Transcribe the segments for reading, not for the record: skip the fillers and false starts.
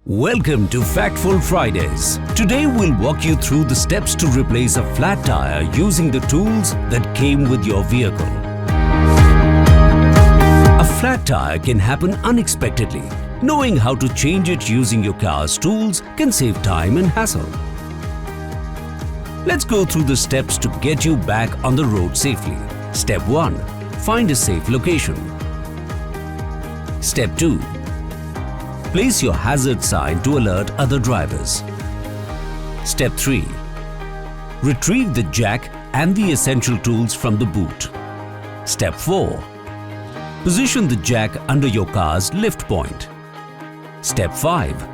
Welcome to Factful Fridays. Today we'll walk you through the steps to replace a flat tire using the tools that came with your vehicle. A flat tire can happen unexpectedly. Knowing how to change it using your car's tools can save time and hassle. Let's go through the steps to get you back on the road safely. Step 1. Find a safe location. Step 2. Place your hazard sign to alert other drivers. Step 3. Retrieve the jack and the essential tools from the boot. Step 4. Position the jack under your car's lift point. Step 5.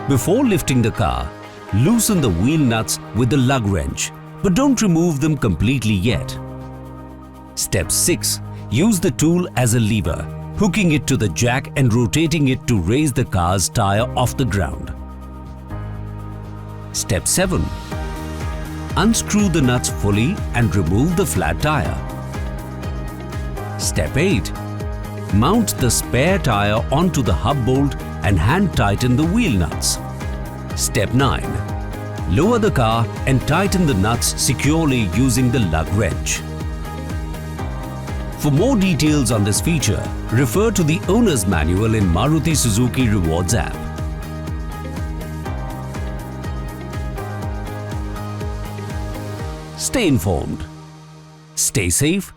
Before lifting the car, loosen the wheel nuts with the lug wrench, but don't remove them completely yet. Step 6. Use the tool as a lever, hooking it to the jack and rotating it to raise the car's tire off the ground. Step 7. Unscrew the nuts fully and remove the flat tire. Step 8. Mount the spare tire onto the hub bolt and hand tighten the wheel nuts. Step 9. Lower the car and tighten the nuts securely using the lug wrench. For more details on this feature, refer to the owner's manual in Maruti Suzuki Rewards app. Stay informed. Stay safe